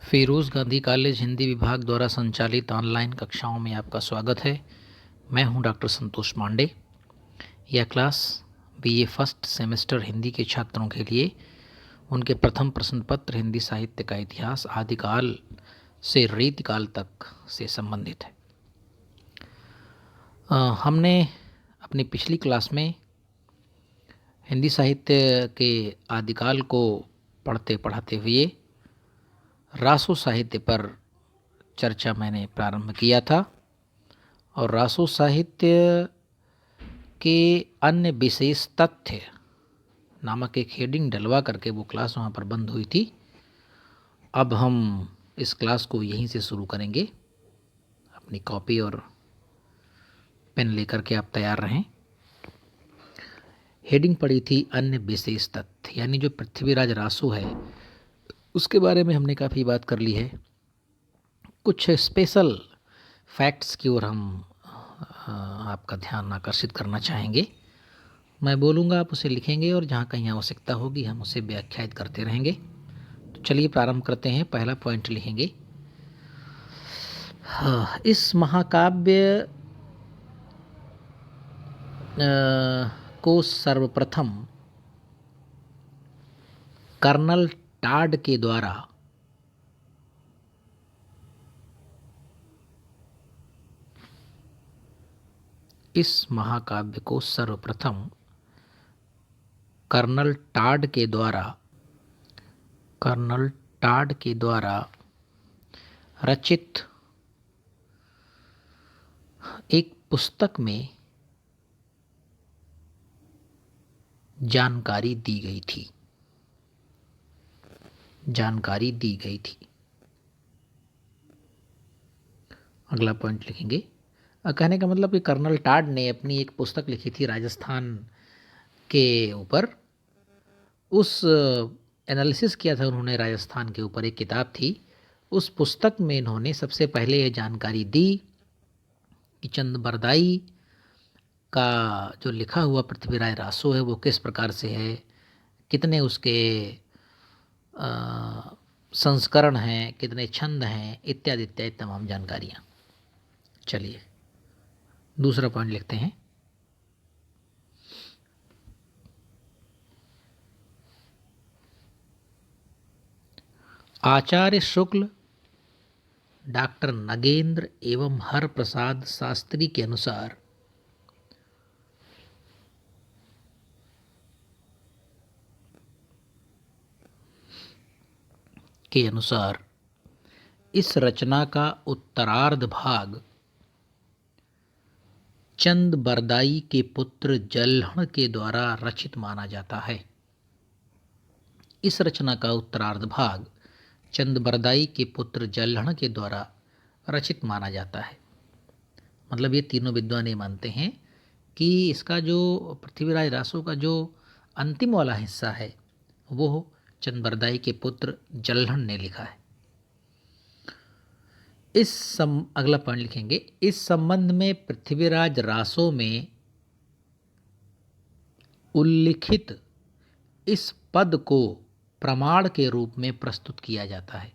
Firoz Gandhi college Hindi विभाग द्वारा संचालित ऑनलाइन कक्षाओं में आपका स्वागत है। मैं हूं डॉक्टर संतोष पांडे। यह class BA first semester Hindi के छात्रों के लिए उनके प्रथम प्रश्न पत्र हिंदी साहित्य का इतिहास आदिकाल से रीतिकाल तक से संबंधित है। हमने अपनी पिछली क्लास में हिंदी साहित्य के आदिकाल को पढ़ते पढ़ाते हुए रासो साहित्य पर चर्चा मैंने प्रारंभ किया था और रासो साहित्य के अन्य विशेष तथ्य नामक एक हेडिंग डलवा करके वो क्लास वहाँ पर बंद हुई थी। अब हम इस क्लास को यहीं से शुरू करेंगे। अपनी कॉपी और पेन लेकर के आप तैयार रहें। हेडिंग पड़ी थी अन्य विशेष तथ्य, यानी जो पृथ्वीराज रासो है उसके बारे में हमने काफ़ी बात कर ली है। कुछ स्पेशल फैक्ट्स की ओर हम आपका ध्यान आकर्षित करना चाहेंगे। मैं बोलूँगा, आप उसे लिखेंगे और जहाँ कहीं आवश्यकता होगी हम उसे व्याख्यायित करते रहेंगे। तो चलिए प्रारंभ करते हैं। पहला पॉइंट लिखेंगे, इस महाकाव्य को सर्वप्रथम कर्नल टाड के द्वारा कर्नल टाड के द्वारा रचित एक पुस्तक में जानकारी दी गई थी। अगला पॉइंट लिखेंगे, कहने का मतलब कि कर्नल टाड ने अपनी एक पुस्तक लिखी थी राजस्थान के ऊपर। उस एनालिसिस किया था उन्होंने राजस्थान के ऊपर, एक किताब थी। उस पुस्तक में इन्होंने सबसे पहले ये जानकारी दी कि चंद बरदाई का जो लिखा हुआ पृथ्वीराज रासो है वो किस प्रकार से है, कितने उसके संस्करण हैं, कितने छंद हैं, इत्यादि इत्यादि तमाम जानकारियाँ। चलिए दूसरा पॉइंट लिखते हैं, आचार्य शुक्ल डॉक्टर नगेंद्र एवं हर प्रसाद शास्त्री के अनुसार इस रचना का उत्तरार्ध भाग चंद बरदाई के पुत्र जल्हण के द्वारा रचित माना जाता है। इस रचना का उत्तरार्ध भाग चंद बरदाई के पुत्र जल्हण के द्वारा रचित माना जाता है। मतलब ये तीनों विद्वान ये मानते हैं कि इसका जो पृथ्वीराज रासो का जो अंतिम वाला हिस्सा है वो चंद बरदाई के पुत्र जल्हण ने लिखा है। अगला पॉइंट लिखेंगे, इस संबंध में पृथ्वीराज रासो में उल्लिखित इस पद को प्रमाण के रूप में प्रस्तुत किया जाता है।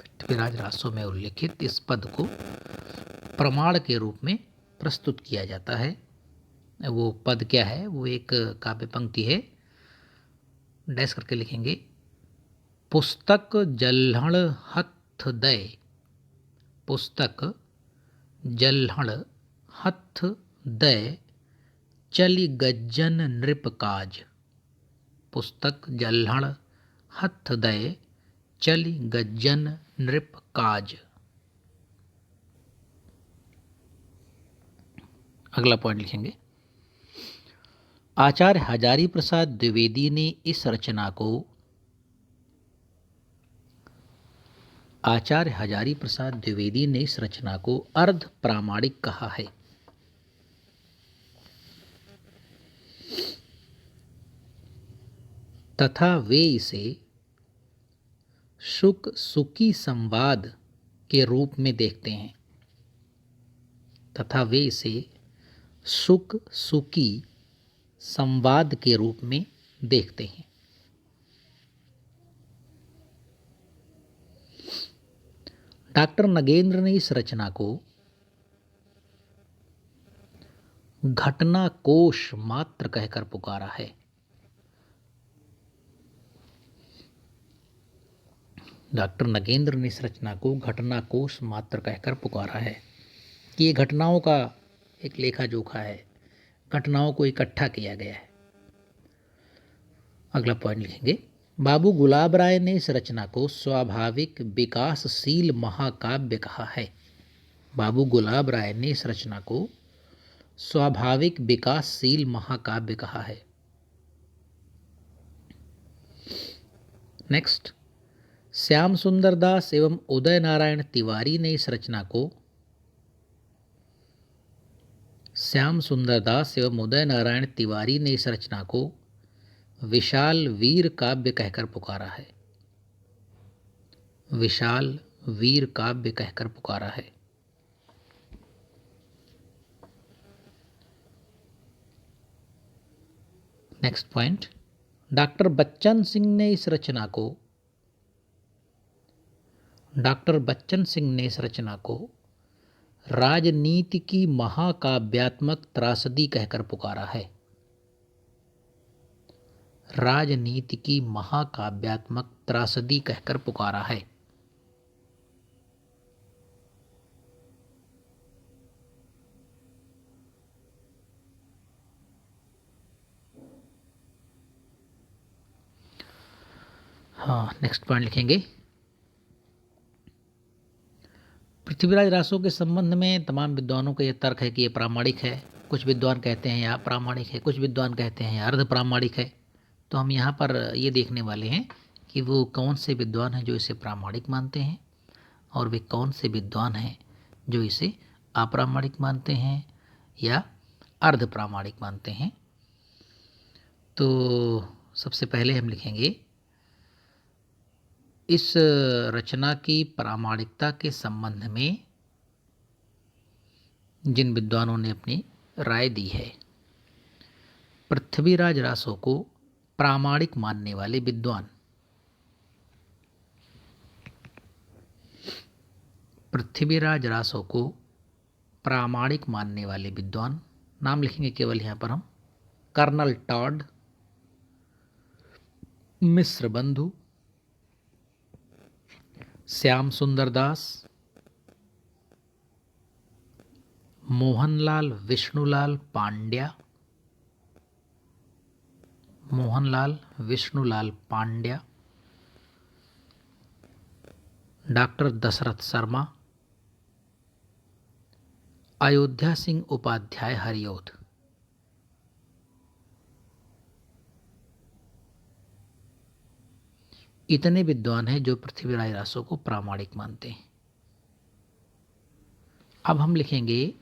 पृथ्वीराज रासो में उल्लिखित इस पद को प्रमाण के रूप में प्रस्तुत किया जाता है। वो पद क्या है? वो एक काव्य पंक्ति है, डैश करके लिखेंगे, पुस्तक जल्हण हथ दय, पुस्तक जल्हण हथ दय चलि गज्जन नृप काज, पुस्तक जल्हण हथ दय चलि गज्जन नृप काज। अगला पॉइंट लिखेंगे, आचार्य हजारी प्रसाद द्विवेदी ने इस रचना को अर्ध प्रामाणिक कहा है। तथा वे इसे शुक सुकी संवाद के रूप में देखते हैं। डॉक्टर नगेंद्र ने इस रचना को घटना कोश मात्र कहकर पुकारा है। डॉक्टर नगेंद्र ने इस रचना को घटना कोश मात्र कहकर पुकारा है कि ये घटनाओं का एक लेखा जोखा है, घटनाओं को इकट्ठा किया गया है। अगला पॉइंट लिखेंगे, बाबू गुलाब राय ने इस रचना को स्वाभाविक विकासशील महाकाव्य कहा है। बाबू गुलाब राय ने इस रचना को स्वाभाविक विकासशील महाकाव्य कहा है। नेक्स्ट, श्याम सुंदर दास एवं उदय नारायण तिवारी ने इस रचना को श्याम सुंदर दास एवं उदय नारायण तिवारी ने इस रचना को विशाल वीर काव्य कहकर पुकारा है। विशाल वीर काव्य कहकर पुकारा है। Next point, doctor Bachchan Singh ने इस रचना को राजनीति की महाकाव्यात्मक त्रासदी कहकर पुकारा है। राजनीति की महाकाव्यात्मक त्रासदी कहकर पुकारा है। हाँ, नेक्स्ट पॉइंट लिखेंगे, पृथ्वीराज रासो के संबंध में तमाम विद्वानों का यह तर्क है कि ये प्रामाणिक है। कुछ विद्वान कहते हैं यह अप्रामाणिक है, कुछ विद्वान कहते हैं यह अर्ध प्रामाणिक है। तो हम यहाँ पर ये देखने वाले हैं कि वो कौन से विद्वान हैं जो इसे प्रामाणिक मानते हैं और वे कौन से विद्वान हैं जो इसे अप्रामाणिक मानते हैं या अर्ध प्रामाणिक मानते हैं। तो सबसे पहले हम लिखेंगे, इस रचना की प्रामाणिकता के संबंध में जिन विद्वानों ने अपनी राय दी है। पृथ्वीराज रासो को प्रामाणिक मानने वाले विद्वान, पृथ्वीराज रासो को प्रामाणिक मानने वाले विद्वान नाम लिखेंगे केवल यहाँ पर हम, कर्नल टॉड, मिश्र बंधु, श्याम सुंदर दास, मोहनलाल विष्णुलाल पांड्या, डॉक्टर दशरथ शर्मा, अयोध्या सिंह उपाध्याय हरिऔध। इतने विद्वान हैं जो पृथ्वीराज रासो को प्रामाणिक मानते हैं। अब हम लिखेंगे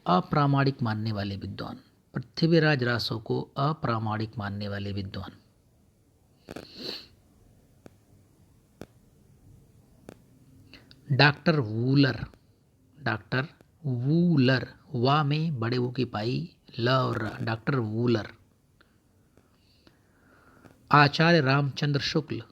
अप्रामाणिक मानने वाले विद्वान, पृथ्वीराज रासो को अप्रामाणिक मानने वाले विद्वान। डॉक्टर वूलर, वा में बड़े वो की पाई, ल और र, डॉक्टर वूलर। आचार्य रामचंद्र शुक्ल,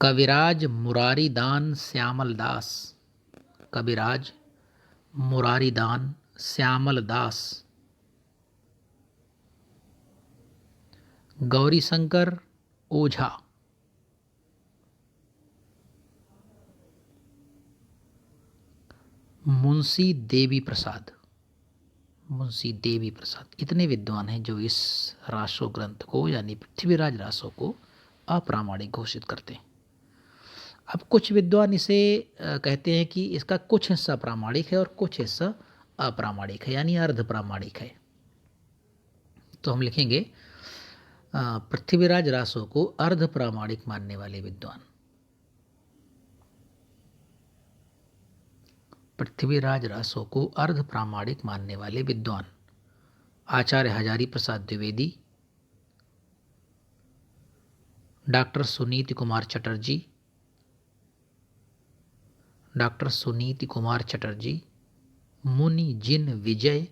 कविराज मुरारीदान श्यामल दास, कविराज मुरारीदान श्यामल दास, गौरीशंकर ओझा, मुंशी देवी प्रसाद। इतने विद्वान हैं जो इस रासो ग्रंथ को यानी पृथ्वीराज रासो को अप्रामाणिक घोषित करते हैं। अब कुछ विद्वान इसे कहते हैं कि इसका कुछ हिस्सा प्रामाणिक है और कुछ हिस्सा अप्रामाणिक है यानी अर्ध प्रामाणिक है। तो हम लिखेंगे पृथ्वीराज रासो को अर्ध प्रामाणिक मानने वाले विद्वान, पृथ्वीराज रासो को अर्ध प्रामाणिक मानने वाले विद्वान, आचार्य हजारी प्रसाद द्विवेदी, डॉक्टर सुनीति कुमार चटर्जी, मुनि जिन विजय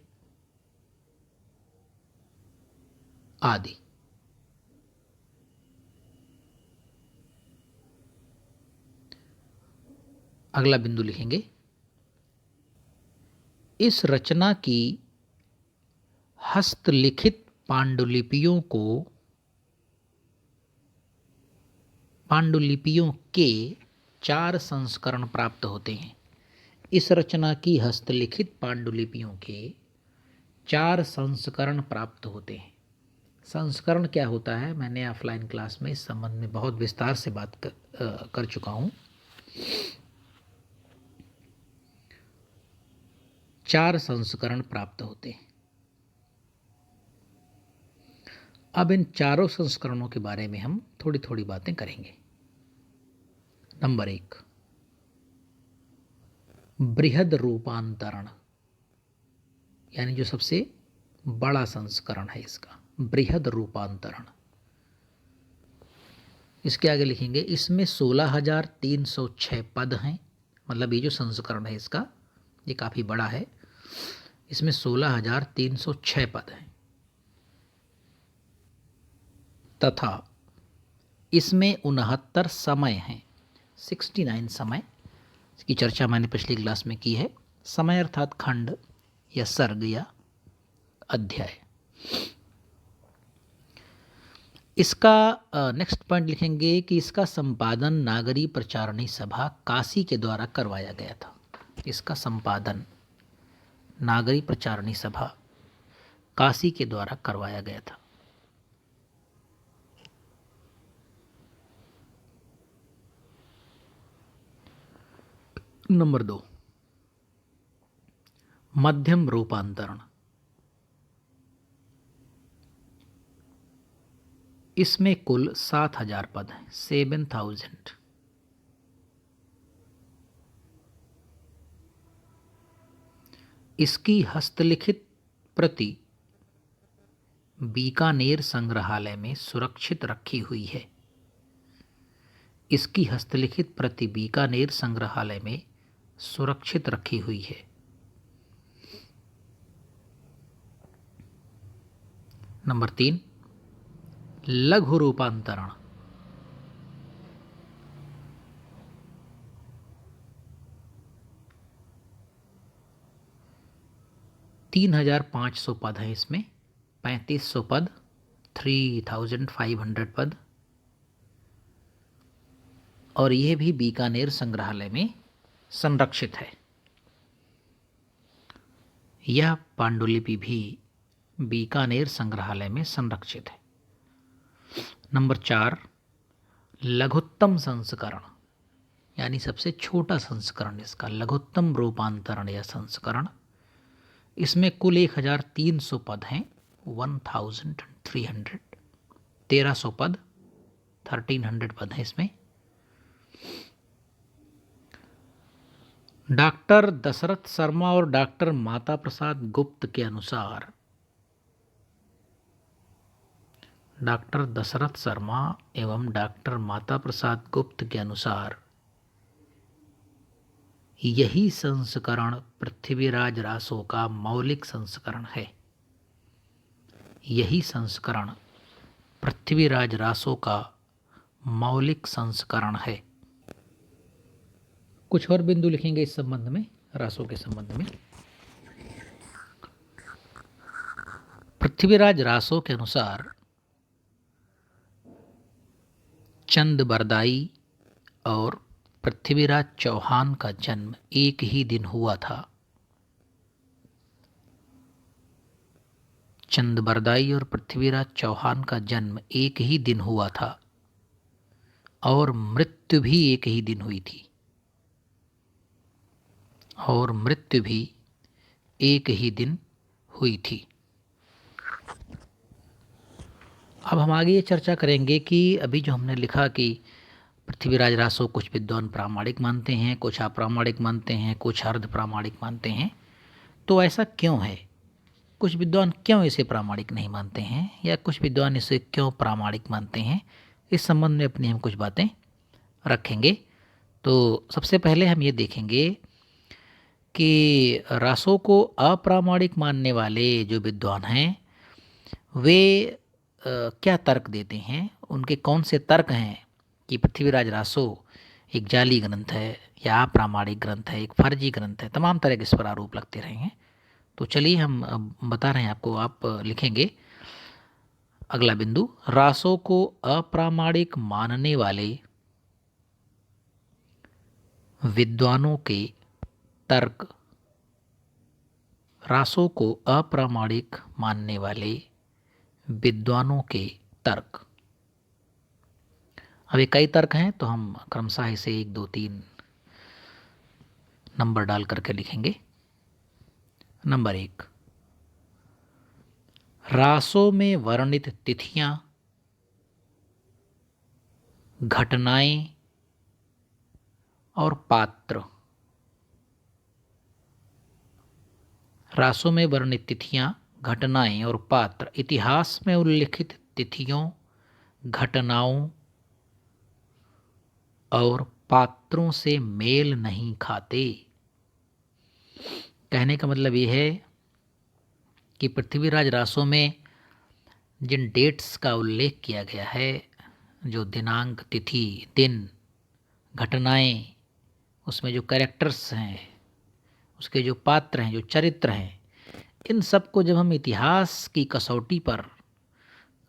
आदि। अगला बिंदु लिखेंगे, इस रचना की हस्तलिखित पांडुलिपियों के 4 संस्करण प्राप्त होते हैं। इस रचना की हस्तलिखित पांडुलिपियों के 4 संस्करण प्राप्त होते हैं। संस्करण क्या होता है, मैंने ऑफलाइन क्लास में इस संबंध में बहुत विस्तार से बात कर चुका हूँ। 4 संस्करण प्राप्त होते हैं। अब इन चारों संस्करणों के बारे में हम थोड़ी थोड़ी बातें करेंगे। नंबर 1, बृहद रूपांतरण, यानी जो सबसे बड़ा संस्करण है इसका, बृहद रूपांतरण। इसके आगे लिखेंगे, इसमें 16,306 पद हैं। मतलब ये जो संस्करण है इसका, ये काफ़ी बड़ा है। इसमें 16,306 पद हैं तथा इसमें 69 समय हैं, 69 समय। इसकी चर्चा मैंने पिछली क्लास में की है। समय अर्थात खंड या सर्ग या अध्याय। इसका नेक्स्ट पॉइंट लिखेंगे कि इसका संपादन नागरी प्रचारणी सभा काशी के द्वारा करवाया गया था। इसका संपादन नागरी प्रचारणी सभा काशी के द्वारा करवाया गया था। नंबर 2, मध्यम रूपांतरण। इसमें कुल 7,000 पद हैं, 7,000। इसकी हस्तलिखित प्रति बीकानेर संग्रहालय में सुरक्षित रखी हुई है। इसकी हस्तलिखित प्रति बीकानेर संग्रहालय में सुरक्षित रखी हुई है। नंबर 3, लघु रूपांतरण। तीन 3,500 पद हैं इसमें, 3,500 पद, 3,500 पद, और यह भी बीकानेर संग्रहालय में संरक्षित है। यह पांडुलिपि भी बीकानेर संग्रहालय में संरक्षित है। नंबर 4, लघुत्तम संस्करण, यानी सबसे छोटा संस्करण इसका, लघुत्तम रूपांतरण या संस्करण। इसमें कुल 1,300 पद हैं, 1,300, 1,300 पद, 1,300 पद हैं इसमें। डॉक्टर दशरथ शर्मा और डॉक्टर माता प्रसाद गुप्त के अनुसार, डॉक्टर दशरथ शर्मा एवं डॉक्टर माता प्रसाद गुप्त के अनुसार यही संस्करण पृथ्वीराज रासो का मौलिक संस्करण है। यही संस्करण पृथ्वीराज रासो का मौलिक संस्करण है। कुछ और बिंदु लिखेंगे इस संबंध में, रासो के संबंध में। पृथ्वीराज रासो के अनुसार चंद बरदाई और पृथ्वीराज चौहान का जन्म एक ही दिन हुआ था। चंद बरदाई और पृथ्वीराज चौहान का जन्म एक ही दिन हुआ था और मृत्यु भी एक ही दिन हुई थी। और मृत्यु भी एक ही दिन हुई थी। अब हम आगे ये चर्चा करेंगे कि अभी जो हमने लिखा कि पृथ्वीराज रासो कुछ विद्वान प्रामाणिक मानते हैं, कुछ अप्रामाणिक मानते हैं, कुछ अर्ध प्रामाणिक मानते हैं। तो ऐसा क्यों है? कुछ विद्वान क्यों इसे प्रामाणिक नहीं मानते हैं या कुछ विद्वान इसे क्यों प्रामाणिक मानते हैं, इस संबंध में अपनी हम कुछ बातें रखेंगे। तो सबसे पहले हम ये देखेंगे कि रासो को अप्रामाणिक मानने वाले जो विद्वान हैं वे क्या तर्क देते हैं, उनके कौन से तर्क हैं कि पृथ्वीराज रासो एक जाली ग्रंथ है या अप्रामाणिक ग्रंथ है, एक फर्जी ग्रंथ है, तमाम तरह के इस पर आरोप लगते रहे हैं। तो चलिए हम अब बता रहे हैं आपको, आप लिखेंगे अगला बिंदु, रासों को अप्रामाणिक मानने वाले विद्वानों के तर्क, रासों को अप्रामाणिक मानने वाले विद्वानों के तर्क। अभी कई तर्क हैं तो हम क्रमशः इसे 1 2 3 नंबर डाल करके लिखेंगे। नंबर 1, रासों में वर्णित तिथियां, घटनाएं और पात्र, रासों में वर्णित तिथियां, घटनाएं और पात्र इतिहास में उल्लिखित तिथियों, घटनाओं और पात्रों से मेल नहीं खाते। कहने का मतलब ये है कि पृथ्वीराज रासों में जिन डेट्स का उल्लेख किया गया है, जो दिनांक, तिथि, दिन, घटनाएं, उसमें जो कैरेक्टर्स हैं, उसके जो पात्र हैं, जो चरित्र हैं, इन सब को जब हम इतिहास की कसौटी पर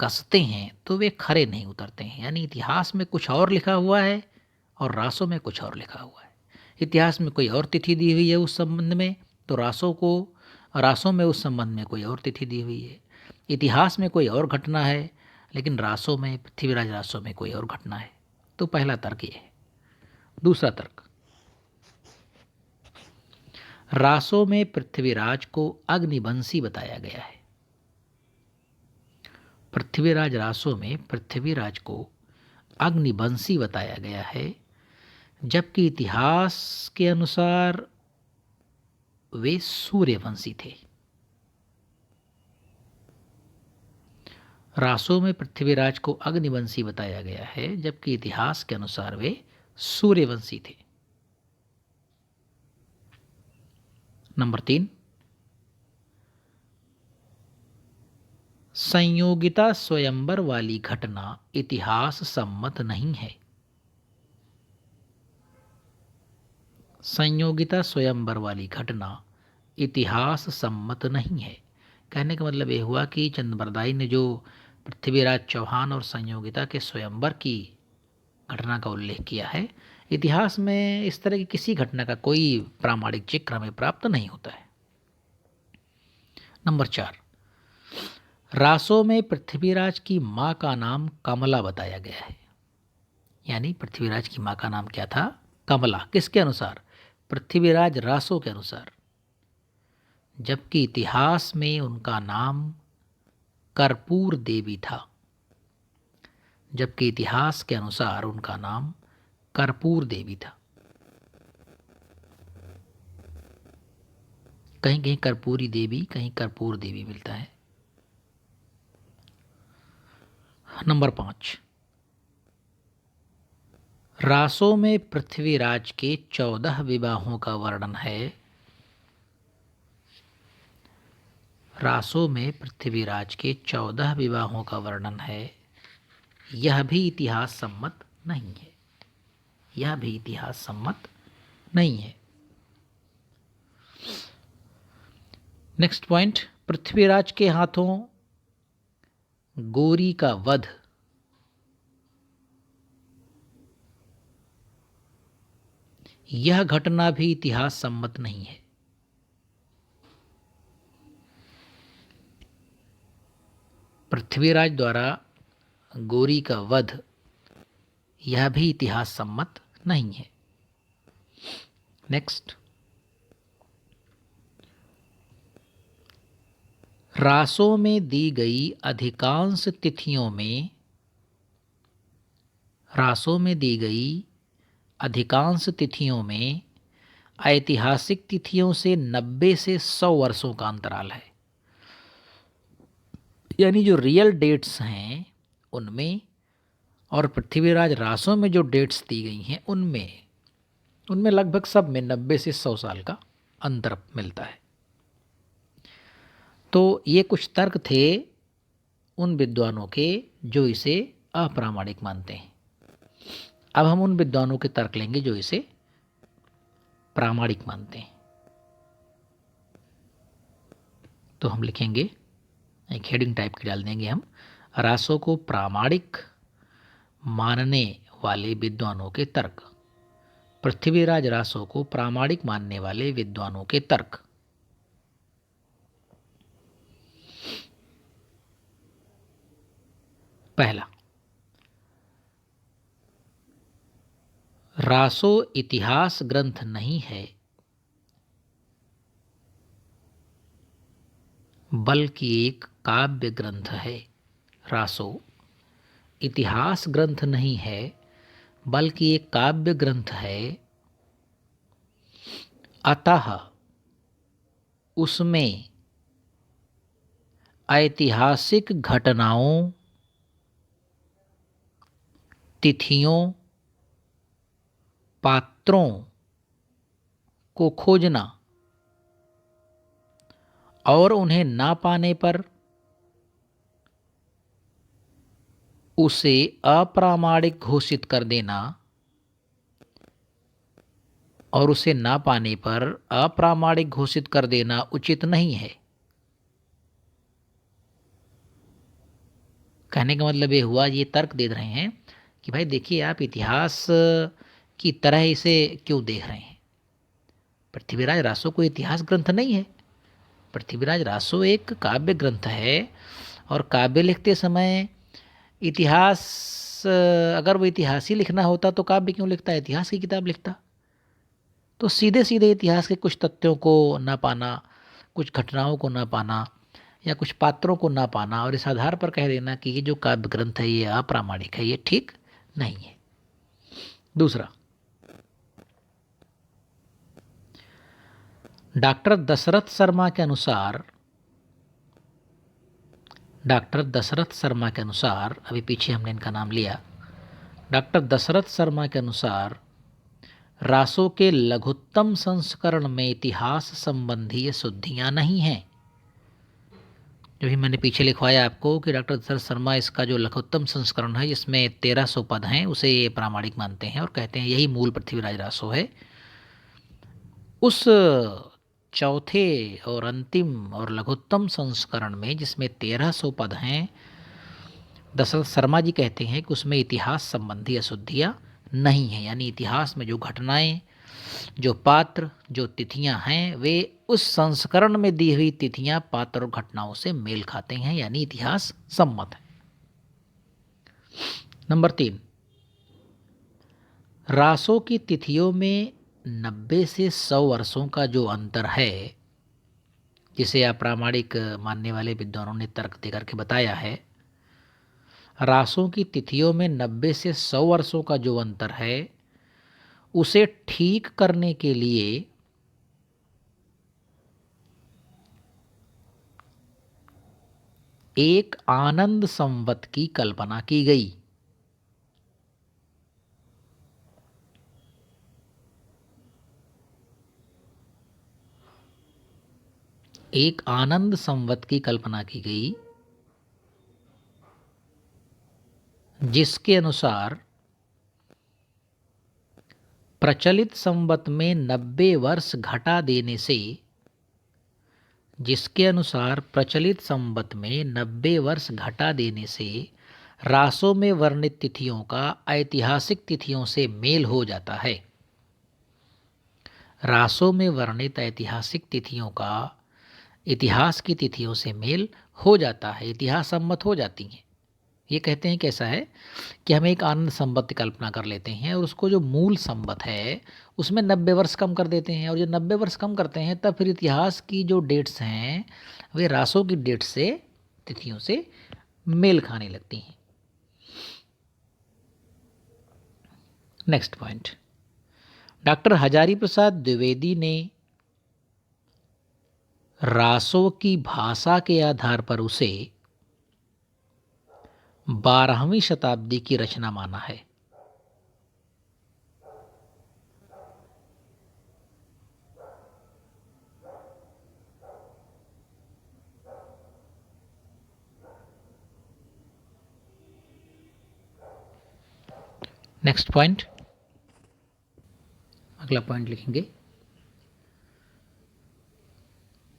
कसते हैं तो वे खरे नहीं उतरते हैं। यानी इतिहास में कुछ और लिखा हुआ है और रासों में कुछ और लिखा हुआ है। इतिहास में कोई और तिथि दी हुई है उस संबंध में, तो रासों में उस संबंध में कोई और तिथि दी हुई है। इतिहास में कोई और घटना है लेकिन रासों में, पृथ्वीराज रासों में कोई और घटना है। तो पहला तर्क ये है। दूसरा तर्क, रासों में पृथ्वीराज को अग्निवंशी बताया गया है। पृथ्वीराज रासों में पृथ्वीराज को अग्निवंशी बताया गया है, जबकि इतिहास के अनुसार वे सूर्यवंशी थे। रासों में पृथ्वीराज को अग्निवंशी बताया गया है जबकि इतिहास के अनुसार वे सूर्यवंशी थे। नंबर 3, संयोगिता स्वयंवर वाली घटना इतिहास सम्मत नहीं है। संयोगिता स्वयंवर वाली घटना इतिहास सम्मत नहीं है। कहने का मतलब ये हुआ कि चंद्रबरदाई ने जो पृथ्वीराज चौहान और संयोगिता के स्वयंवर की घटना का उल्लेख किया है, इतिहास में इस तरह की किसी घटना का कोई प्रामाणिक जिक्र हमें प्राप्त नहीं होता है। नंबर 4, रासों में पृथ्वीराज की मां का नाम कमला बताया गया है। यानी पृथ्वीराज की मां का नाम क्या था? कमला। किसके अनुसार? पृथ्वीराज रासों के अनुसार। जबकि इतिहास में उनका नाम कर्पूर देवी था। जबकि इतिहास के अनुसार उनका नाम कर्पूर देवी था। कहीं कहीं कर्पूरी देवी, कहीं कर्पूर देवी मिलता है। नंबर 5, रासों में पृथ्वीराज के 14 विवाहों का वर्णन है। रासों में पृथ्वीराज के 14 विवाहों का वर्णन है। यह भी इतिहास सम्मत नहीं है। यह भी इतिहास सम्मत नहीं है। नेक्स्ट पॉइंट, पृथ्वीराज के हाथों गोरी का वध यह घटना भी इतिहास सम्मत नहीं है। पृथ्वीराज द्वारा गोरी का वध यह भी इतिहास सम्मत नहीं है। नेक्स्ट, रासों में दी गई अधिकांश तिथियों में, रासों में दी गई अधिकांश तिथियों में ऐतिहासिक तिथियों से 90 से 100 वर्षों का अंतराल है। यानी जो रियल डेट्स हैं उनमें और पृथ्वीराज रासों में जो डेट्स दी गई हैं उनमें लगभग सब में 90 से 100 साल का अंतर मिलता है। तो ये कुछ तर्क थे उन विद्वानों के जो इसे अप्रामाणिक मानते हैं। अब हम उन विद्वानों के तर्क लेंगे जो इसे प्रामाणिक मानते हैं। तो हम लिखेंगे, एक हेडिंग टाइप की डाल देंगे हम, रासो को प्रामाणिक मानने वाले विद्वानों के तर्क। पृथ्वीराज रासो को प्रामाणिक मानने वाले विद्वानों के तर्क। पहला, रासो इतिहास ग्रंथ नहीं है बल्कि एक काव्य ग्रंथ है। रासो इतिहास ग्रंथ नहीं है बल्कि एक काव्य ग्रंथ है। अतः उसमें ऐतिहासिक घटनाओं, तिथियों, पात्रों को खोजना और उन्हें ना पाने पर उसे अप्रामाणिक घोषित कर देना और उसे ना पाने पर अप्रामाणिक घोषित कर देना उचित नहीं है। कहने का मतलब ये हुआ, ये तर्क दे रहे हैं कि भाई देखिए, आप इतिहास की तरह इसे क्यों देख रहे हैं। पृथ्वीराज रासो कोई इतिहास ग्रंथ नहीं है। पृथ्वीराज रासो एक काव्य ग्रंथ है, और काव्य लिखते समय इतिहास, अगर वो इतिहास ही लिखना होता तो काव्य क्यों लिखता, इतिहास की किताब लिखता। तो सीधे सीधे इतिहास के कुछ तथ्यों को ना पाना, कुछ घटनाओं को ना पाना या कुछ पात्रों को ना पाना और इस आधार पर कह देना कि ये जो काव्य ग्रंथ है ये अप्रामाणिक है, ये ठीक नहीं है। दूसरा, डॉक्टर दशरथ शर्मा के अनुसार, डॉक्टर दशरथ शर्मा के अनुसार, अभी पीछे हमने इनका नाम लिया, डॉक्टर दशरथ शर्मा के अनुसार रासो के लघुत्तम संस्करण में इतिहास संबंधी शुद्धियां नहीं हैं। जो भी मैंने पीछे लिखवाया आपको कि डॉक्टर दशरथ शर्मा इसका जो लघुत्तम संस्करण है जिसमें 1300 पद हैं उसे ये प्रामाणिक मानते हैं और कहते हैं यही मूल पृथ्वीराज रासो है। उस चौथे और अंतिम और लघुत्तम संस्करण में जिसमें 1300 पद हैं, दशरथ शर्मा जी कहते हैं कि उसमें इतिहास संबंधी अशुद्धियाँ नहीं हैं। यानी इतिहास में जो घटनाएं, जो पात्र, जो तिथियां हैं, वे उस संस्करण में दी हुई तिथियां, पात्र और घटनाओं से मेल खाते हैं, यानी इतिहास सम्मत है। नंबर 3, रासो की तिथियों में 90 से 100 वर्षों का जो अंतर है, जिसे अप्रामाणिक मानने वाले विद्वानों ने तर्क देकर के बताया है, रासों की तिथियों में 90 से 100 वर्षों का जो अंतर है, उसे ठीक करने के लिए एक आनंद संवत की कल्पना की गई। एक आनंद संवत की कल्पना की गई जिसके अनुसार प्रचलित संवत में 90 वर्ष घटा देने से, जिसके अनुसार प्रचलित संवत में 90 वर्ष घटा देने से रासों में वर्णित तिथियों का ऐतिहासिक तिथियों से मेल हो जाता है। रासों में वर्णित ऐतिहासिक तिथियों का इतिहास की तिथियों से मेल हो जाता है, इतिहास सम्मत हो जाती हैं। ये कहते हैं कैसा है कि हम एक आनंद संवत की कल्पना कर लेते हैं और उसको जो मूल संवत है उसमें 90 वर्ष कम कर देते हैं, और जो 90 वर्ष कम करते हैं तब फिर इतिहास की जो डेट्स हैं वे रासों की डेट से, तिथियों से मेल खाने लगती हैं। Next point, doctor Hazari Prasad Dwivedi ने रासों की भाषा के आधार पर उसे 12वीं शताब्दी की रचना माना है। नेक्स्ट पॉइंट, अगला पॉइंट लिखेंगे,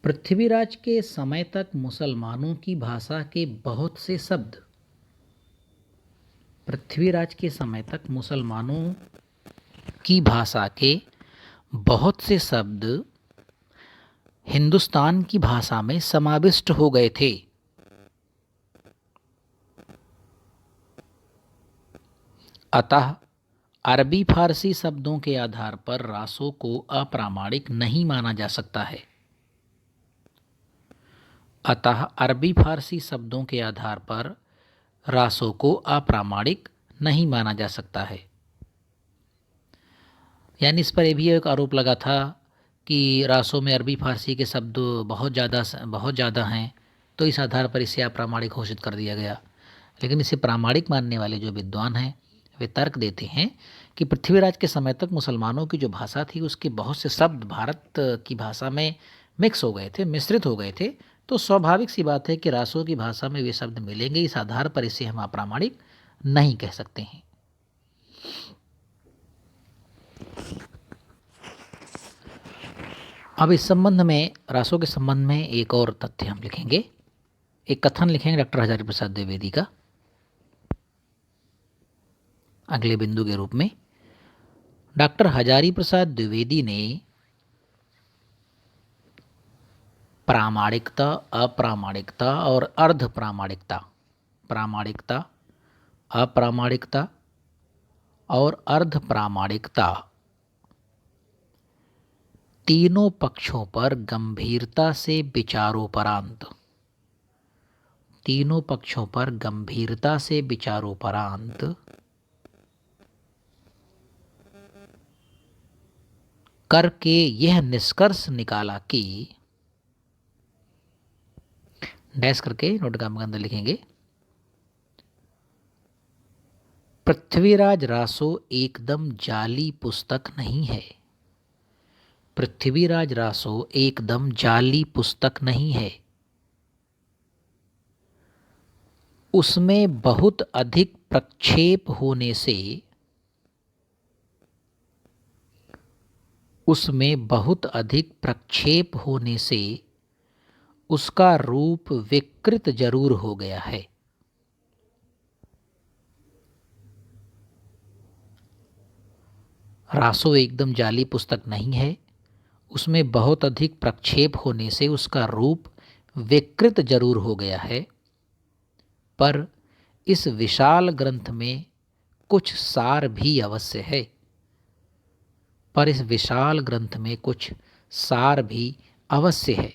पृथ्वीराज के समय तक मुसलमानों की भाषा के बहुत से शब्द, पृथ्वीराज के समय तक मुसलमानों की भाषा के बहुत से शब्द हिंदुस्तान की भाषा में समाविष्ट हो गए थे। अतः अरबी फारसी शब्दों के आधार पर रासो को अप्रामाणिक नहीं माना जा सकता है। अतः अरबी फारसी शब्दों के आधार पर रासो को अप्रामाणिक नहीं माना जा सकता है। यानी इस पर यह भी एक आरोप लगा था कि रासो में अरबी फारसी के शब्द बहुत ज़्यादा हैं, तो इस आधार पर इसे अप्रामाणिक घोषित कर दिया गया। लेकिन इसे प्रामाणिक मानने वाले जो विद्वान हैं वे तर्क देते हैं कि पृथ्वीराज के समय तक मुसलमानों की जो भाषा थी उसके बहुत से शब्द भारत की भाषा में मिक्स हो गए थे, मिश्रित हो गए थे, तो स्वाभाविक सी बात है कि रासो की भाषा में वे शब्द मिलेंगे। इस आधार पर इसे हम अप्रामाणिक नहीं कह सकते हैं। अब इस संबंध में, रासो के संबंध में एक और तथ्य हम लिखेंगे, एक कथन लिखेंगे डॉक्टर हजारी प्रसाद द्विवेदी का अगले बिंदु के रूप में। डॉक्टर हजारी प्रसाद द्विवेदी ने प्रामाणिकता, अप्रामाणिकता और अर्ध प्रामाणिकता, प्रामाणिकता, अप्रामाणिकता और अर्ध प्रामाणिकता तीनों पक्षों पर गंभीरता से विचारोपरांत, तीनों पक्षों पर गंभीरता से विचारोपरांत करके यह निष्कर्ष निकाला कि, डैश करके नोट के अंदर लिखेंगे, पृथ्वीराज रासो एकदम जाली पुस्तक नहीं है। पृथ्वीराज रासो एकदम जाली पुस्तक नहीं है। उसमें बहुत अधिक प्रक्षेप होने से, उसमें बहुत अधिक प्रक्षेप होने से उसका रूप विकृत जरूर हो गया है। रासो एकदम जाली पुस्तक नहीं है, उसमें बहुत अधिक प्रक्षेप होने से उसका रूप विकृत जरूर हो गया है, पर इस विशाल ग्रंथ में कुछ सार भी अवश्य है, पर इस विशाल ग्रंथ में कुछ सार भी अवश्य है।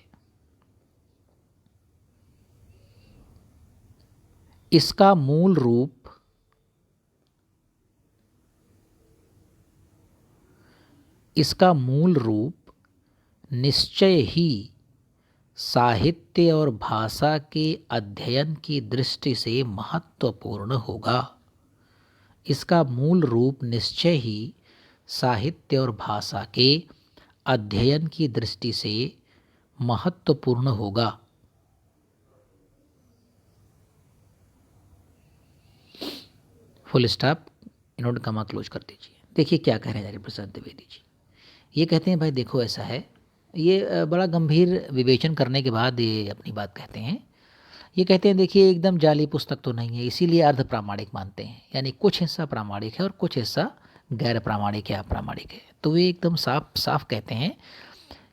इसका मूल रूप, इसका मूल रूप निश्चय ही साहित्य और भाषा के अध्ययन की दृष्टि से महत्वपूर्ण होगा। इसका मूल रूप निश्चय ही साहित्य और भाषा के अध्ययन की दृष्टि से महत्वपूर्ण होगा। फुल स्टॉप, इनोड कमा क्लोज कर दीजिए। देखिए क्या कह रहे हैं हजारी प्रसाद द्विवेदी जी। ये कहते हैं भाई देखो ऐसा है, ये बड़ा गंभीर विवेचन करने के बाद ये अपनी बात कहते हैं। ये कहते हैं देखिए एकदम जाली पुस्तक तो नहीं है, इसीलिए अर्ध प्रामाणिक मानते हैं, यानी कुछ हिस्सा प्रामाणिक है और कुछ हिस्सा गैर प्रामाणिक है, अप्रामाणिक है। तो वे एकदम साफ साफ कहते हैं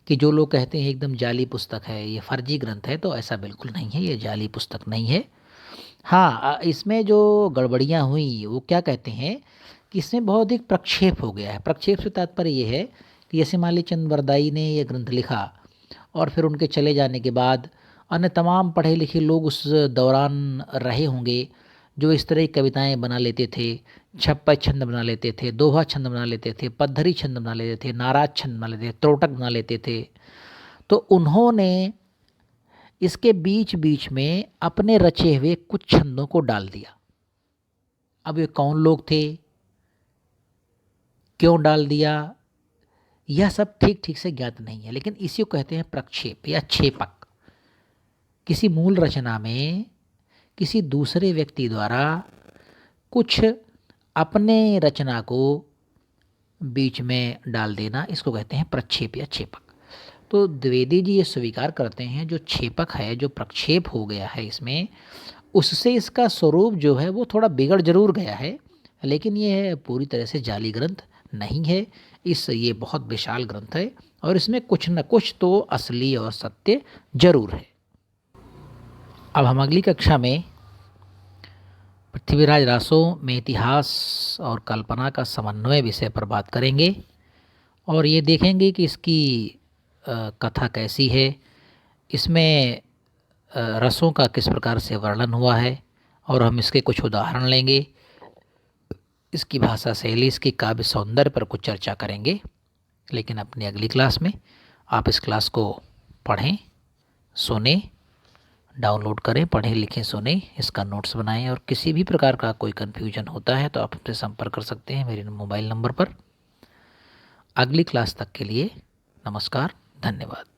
कि जो लोग कहते हैं एकदम जाली पुस्तक है, ये फर्जी ग्रंथ है, तो ऐसा बिल्कुल नहीं है, ये जाली पुस्तक नहीं है। हाँ, इसमें जो गड़बड़ियाँ हुई वो क्या कहते हैं कि इसमें बहुत अधिक प्रक्षेप हो गया है। प्रक्षेप से तात्पर्य ये है कि जैसे मान लीजिए चंद वरदाई ने ये ग्रंथ लिखा और फिर उनके चले जाने के बाद अन्य तमाम पढ़े लिखे लोग उस दौरान रहे होंगे जो इस तरह की कविताएं बना लेते थे, छप्पा छंद बना लेते थे, दोहा छंद बना लेते थे, पद्धरी छंद बना लेते थे, नाराज छंद बना लेते थे, त्रोटक बना लेते थे। तो उन्होंने इसके बीच बीच में अपने रचे हुए कुछ छंदों को डाल दिया। अब ये कौन लोग थे, क्यों डाल दिया, यह सब ठीक ठीक से ज्ञात नहीं है, लेकिन इसी को कहते हैं प्रक्षेप या छेपक। किसी मूल रचना में किसी दूसरे व्यक्ति द्वारा कुछ अपने रचना को बीच में डाल देना, इसको कहते हैं प्रक्षेप या छेपक। तो द्विवेदी जी ये स्वीकार करते हैं जो छेपक है, जो प्रक्षेप हो गया है इसमें, उससे इसका स्वरूप जो है वो थोड़ा बिगड़ जरूर गया है, लेकिन ये पूरी तरह से जाली ग्रंथ नहीं है। ये बहुत विशाल ग्रंथ है और इसमें कुछ न कुछ तो असली और सत्य जरूर है। अब हम अगली कक्षा में पृथ्वीराज रासो में इतिहास और कल्पना का समन्वय विषय पर बात करेंगे और ये देखेंगे कि इसकी कथा कैसी है, इसमें रसों का किस प्रकार से वर्णन हुआ है और हम इसके कुछ उदाहरण लेंगे। इसकी भाषा शैली, इसकी काव्य सौंदर्य पर कुछ चर्चा करेंगे। लेकिन अपनी अगली क्लास में आप इस क्लास को पढ़ें, सुने, डाउनलोड करें, पढ़ें, लिखें, सुने, इसका नोट्स बनाएं और किसी भी प्रकार का कोई कन्फ्यूजन होता है तो आप हमसे संपर्क कर सकते हैं मेरे मोबाइल नंबर पर। अगली क्लास तक के लिए नमस्कार, धन्यवाद।